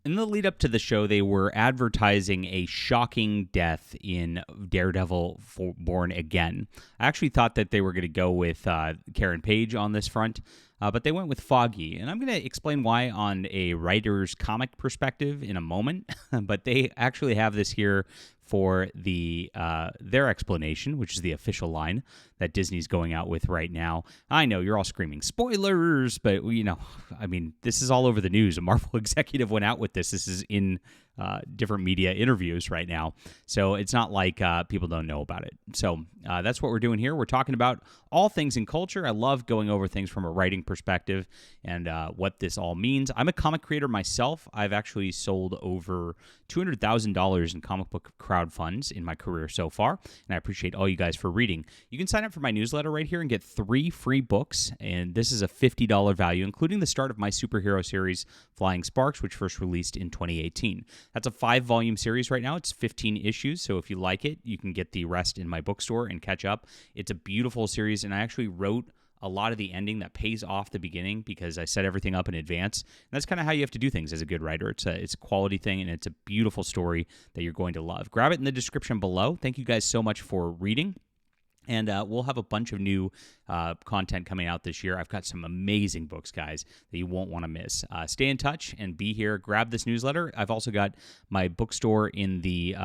In the lead up to the show, they were advertising a shocking death in Daredevil Born Again. I actually thought that they were going to go with Karen Page on this front, but they went with Foggy. And I'm going to explain why on a writer's comic perspective in a moment, but they actually have this here for their explanation, which is the official line that Disney's going out with right now. I know you're all screaming spoilers, but this is all over the news. A Marvel executive went out with this. This is in different media interviews right now, so it's not like people don't know about it. So that's what we're doing here. We're talking about all things in culture. I love going over things from a writing perspective and what this all means. I'm a comic creator myself. I've actually sold over $200,000 in comic book crowd funds in my career so far, and I appreciate all you guys for reading. You can sign up for my newsletter right here and get 3 free books, and this is a $50 value, including the start of my superhero series, Flying Sparks, which first released in 2018. That's a 5-volume series right now. It's 15 issues, so if you like it, you can get the rest in my bookstore and catch up. It's a beautiful series, and I actually wrote a lot of the ending that pays off the beginning because I set everything up in advance. And that's kind of how you have to do things as a good writer. It's a quality thing, and it's a beautiful story that you're going to love. Grab it in the description below. Thank you guys so much for reading. And we'll have a bunch of new content coming out this year. I've got some amazing books, guys, that you won't want to miss. Stay in touch and be here. Grab this newsletter. I've also got my bookstore in the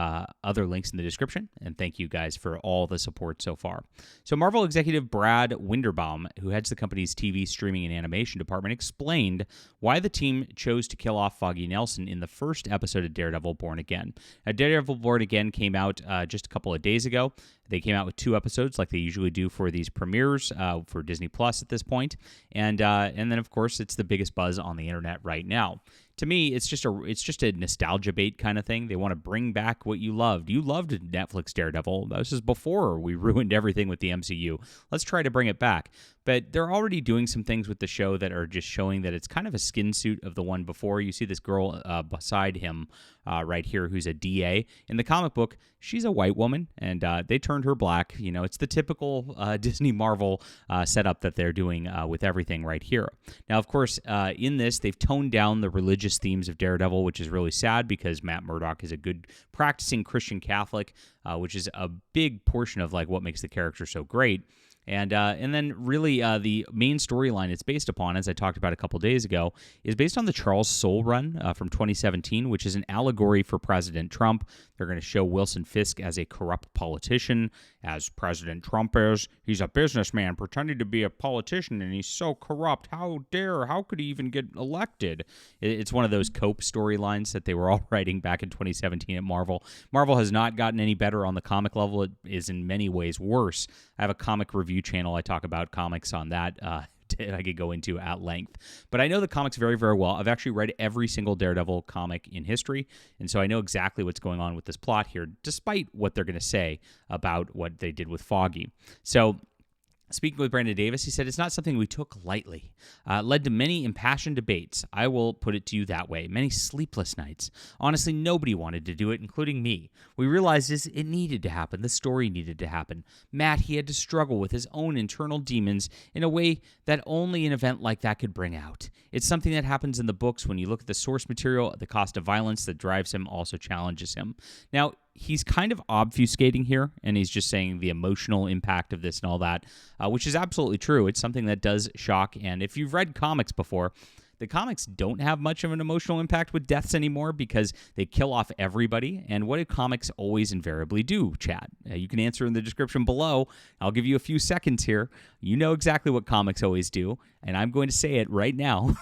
other links in the description. And thank you guys for all the support so far. So Marvel executive Brad Winderbaum, who heads the company's TV streaming and animation department, explained why the team chose to kill off Foggy Nelson in the first episode of Daredevil Born Again. Daredevil Born Again came out just a couple of days ago. They came out with 2 episodes like they usually do for these premieres for Disney Plus at this point. And then, of course, it's the biggest buzz on the internet right now. To me, it's just a nostalgia bait kind of thing. They want to bring back what you loved. You loved Netflix Daredevil. This is before we ruined everything with the MCU. Let's try to bring it back. But they're already doing some things with the show that are just showing that it's kind of a skin suit of the one before. You see this girl beside him right here who's a DA. In the comic book, she's a white woman, and they turned her black. You know, it's the typical Disney Marvel setup that they're doing with everything right here. Now, of course, in this, they've toned down the religious themes of Daredevil, which is really sad because Matt Murdock is a good practicing Christian Catholic, which is a big portion of like what makes the character so great. And then really the main storyline it's based upon, as I talked about a couple days ago, is based on the Charles Soule run from 2017, which is an allegory for President Trump. They're going to show Wilson Fisk as a corrupt politician, as President Trump is. He's a businessman pretending to be a politician, and he's so corrupt. How could he even get elected? It's one of those cope storylines that they were all writing back in 2017 at Marvel. Marvel has not gotten any better on the comic level. It is in many ways worse. I have a comic review channel. I talk about comics on that. I could go into at length. But I know the comics very, very well. I've actually read every single Daredevil comic in history, and so I know exactly what's going on with this plot here, despite what they're going to say about what they did with Foggy. So speaking with Brandon Davis, he said, "It's not something we took lightly. Led to many impassioned debates. I will put it to you that way. Many sleepless nights. Honestly, nobody wanted to do it, including me. We realized it needed to happen. The story needed to happen. Matt, he had to struggle with his own internal demons in a way that only an event like that could bring out. It's something that happens in the books. When you look at the source material, the cost of violence that drives him also challenges him." Now, he's kind of obfuscating here, and he's just saying the emotional impact of this and all that, which is absolutely true. It's something that does shock, and if you've read comics before, the comics don't have much of an emotional impact with deaths anymore because they kill off everybody. And what do comics always invariably do, chat? You can answer in the description below. I'll give you a few seconds here. You know exactly what comics always do, and I'm going to say it right now.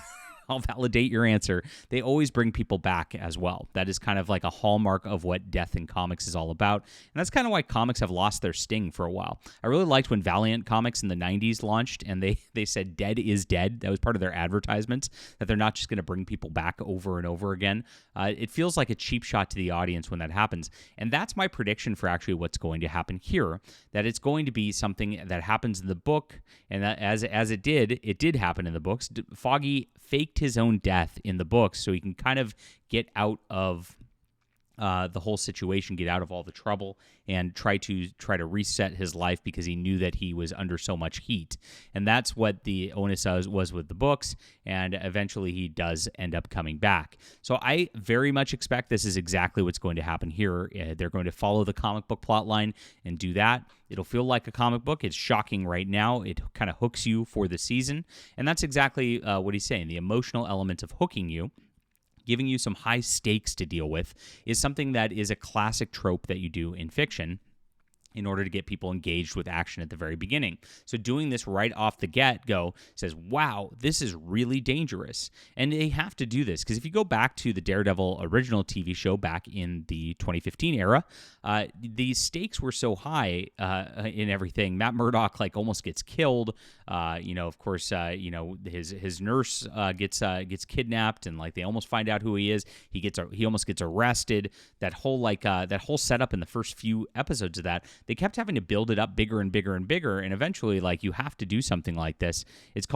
I'll validate your answer. They always bring people back as well. That is kind of like a hallmark of what death in comics is all about. And that's kind of why comics have lost their sting for a while. I really liked when Valiant Comics in the 90s launched, and they said dead is dead. That was part of their advertisements, that they're not just going to bring people back over and over again. It feels like a cheap shot to the audience when that happens. And that's my prediction for actually what's going to happen here, that it's going to be something that happens in the book, and that as it did happen in the books. Foggy faked his own death in the books so he can kind of get out of the whole situation, get out of all the trouble, and try to reset his life because he knew that he was under so much heat. And that's what the onus was with the books, and eventually he does end up coming back. So I very much expect this is exactly what's going to happen here. They're going to follow the comic book plot line and do that. It'll feel like a comic book. It's shocking right now. It kind of hooks you for the season, and that's exactly what he's saying. The emotional element of hooking you, giving you some high stakes to deal with, is something that is a classic trope that you do in fiction in order to get people engaged with action at the very beginning. So doing this right off the get-go says, wow, this is really dangerous. And they have to do this, because if you go back to the Daredevil original TV show back in the 2015 era, the stakes were so high in everything. Matt Murdock almost gets killed. Of course, his nurse gets kidnapped, and they almost find out who he is. He almost gets arrested. That whole setup in the first few episodes of that, they kept having to build it up bigger and bigger and bigger, and eventually, you have to do something like this. It's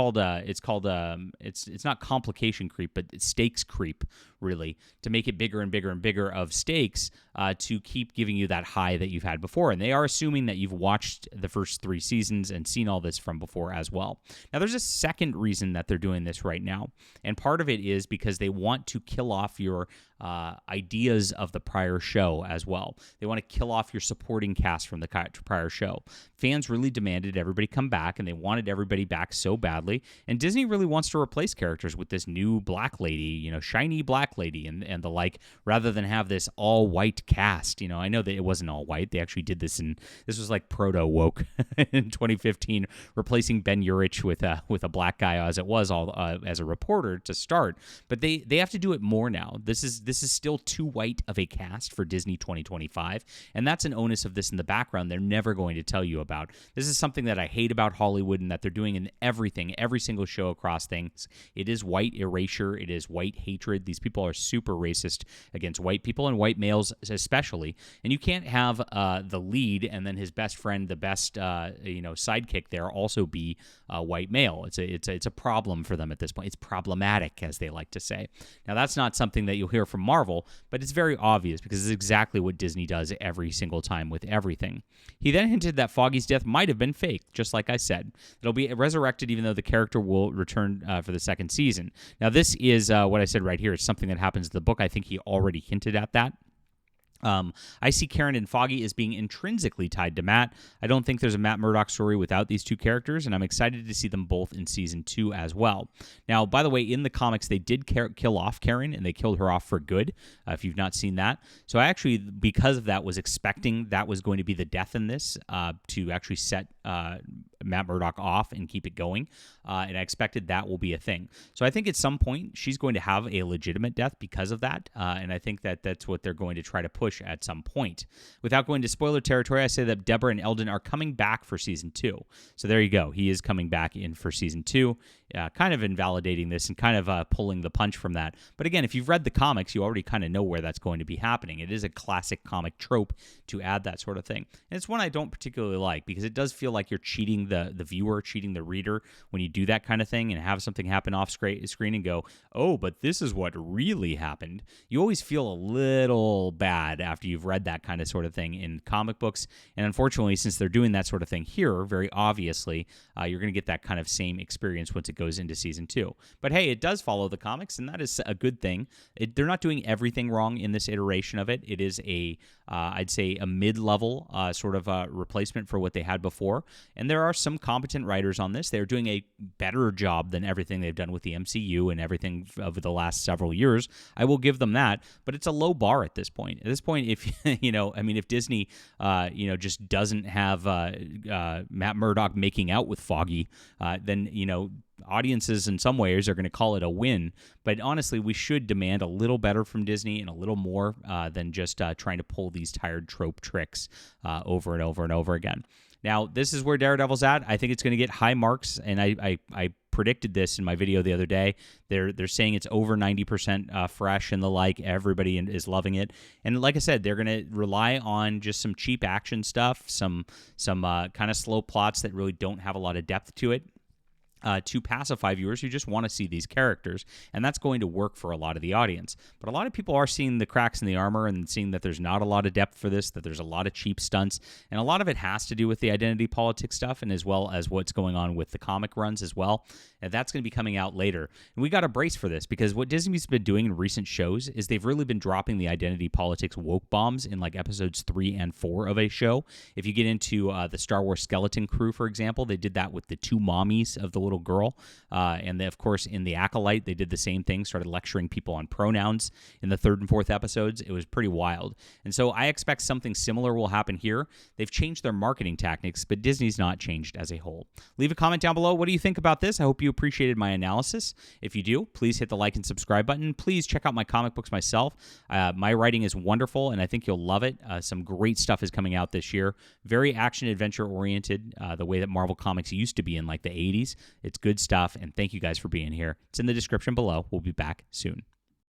not complication creep, but it's stakes creep, really, to make it bigger and bigger and bigger of stakes to keep giving you that high that you've had before. And they are assuming that you've watched the first 3 seasons and seen all this from before as well. Now, there's a second reason that they're doing this right now, and part of it is because they want to kill off your ideas of the prior show as well. They want to kill off your supporting cast from the prior show. Fans really demanded everybody come back, and they wanted everybody back so badly. And Disney really wants to replace characters with this new black lady, shiny black lady, and the like, rather than have this all white cast. I know that it wasn't all white. They actually did this this was proto woke in 2015, replacing Ben Urich with a black guy as it was all as a reporter to start. But they have to do it more now. This is still too white of a cast for Disney 2025, and that's an onus of this in the background they're never going to tell you about. This is something that I hate about Hollywood, and that they're doing in everything, every single show across things. It is white erasure. It is white hatred. These people are super racist against white people, and white males especially. And you can't have the lead and then his best friend, the best sidekick there, also be a white male. It's a problem for them at this point. It's problematic, as they like to say. Now, that's not something that you'll hear from Marvel, but it's very obvious because it's exactly what Disney does every single time with everything. He then hinted that Foggy's death might have been fake, just like I said. It'll be resurrected, even though the character will return for the second season. Now, this is what I said right here. It's something that happens in the book. I think he already hinted at that. I see Karen and Foggy as being intrinsically tied to Matt. I don't think there's a Matt Murdock story without these two characters, and I'm excited to see them both in season 2 as well. Now, by the way, in the comics, they did kill off Karen, and they killed her off for good, if you've not seen that. So I actually, because of that, was expecting that was going to be the death in this, to actually set Matt Murdock off and keep it going, and I expected that will be a thing. So I think at some point, she's going to have a legitimate death because of that, and I think that that's what they're going to try to push at some point. Without going to spoiler territory, I say that Deborah and Eldon are coming back for season 2. So there you go. He is coming back in for season 2, kind of invalidating this and kind of pulling the punch from that. But again, if you've read the comics, you already kind of know where that's going to be happening. It is a classic comic trope to add that sort of thing. And it's one I don't particularly like, because it does feel like you're cheating the viewer, cheating the reader when you do that kind of thing and have something happen off screen and go, oh, but this is what really happened. You always feel a little bad after you've read that kind of sort of thing in comic books. And unfortunately, since they're doing that sort of thing here, very obviously, you're going to get that kind of same experience once it goes into season 2. But hey, it does follow the comics, and that is a good thing. They're not doing everything wrong in this iteration of it. It is I'd say a mid-level sort of replacement for what they had before. And there are some competent writers on this. They're doing a better job than everything they've done with the MCU and everything over the last several years. I will give them that, but it's a low bar at this point. At this point, if if Disney, just doesn't have Matt Murdock making out with Foggy, then audiences in some ways are going to call it a win. But honestly, we should demand a little better from Disney and a little more than just trying to pull these tired trope tricks over and over and over again. Now, this is where Daredevil's at. I think it's going to get high marks, and I predicted this in my video the other day. They're saying it's over 90% fresh and the like. Everybody is loving it. And like I said, they're going to rely on just some cheap action stuff, some kind of slow plots that really don't have a lot of depth to it. to pacify viewers who just want to see these characters, and that's going to work for a lot of the audience. But a lot of people are seeing the cracks in the armor and seeing that there's not a lot of depth for this, that there's a lot of cheap stunts, and a lot of it has to do with the identity politics stuff, and as well as what's going on with the comic runs as well. And that's going to be coming out later. And we got to brace for this, because what Disney's been doing in recent shows is they've really been dropping the identity politics woke bombs in like episodes 3 and 4 of a show. If you get into the Star Wars Skeleton Crew, for example, they did that with the 2 mommies of the little girl. And they, of course, in The Acolyte, they did the same thing, started lecturing people on pronouns in the 3rd and 4th episodes. It was pretty wild. And so I expect something similar will happen here. They've changed their marketing tactics, but Disney's not changed as a whole. Leave a comment down below. What do you think about this? I hope you appreciated my analysis. If you do, please hit the like and subscribe button. Please check out my comic books myself. My writing is wonderful, and I think you'll love it. Some great stuff is coming out this year. Very action-adventure oriented, the way that Marvel Comics used to be in like the 80s. It's good stuff, and thank you guys for being here. It's in the description below. We'll be back soon.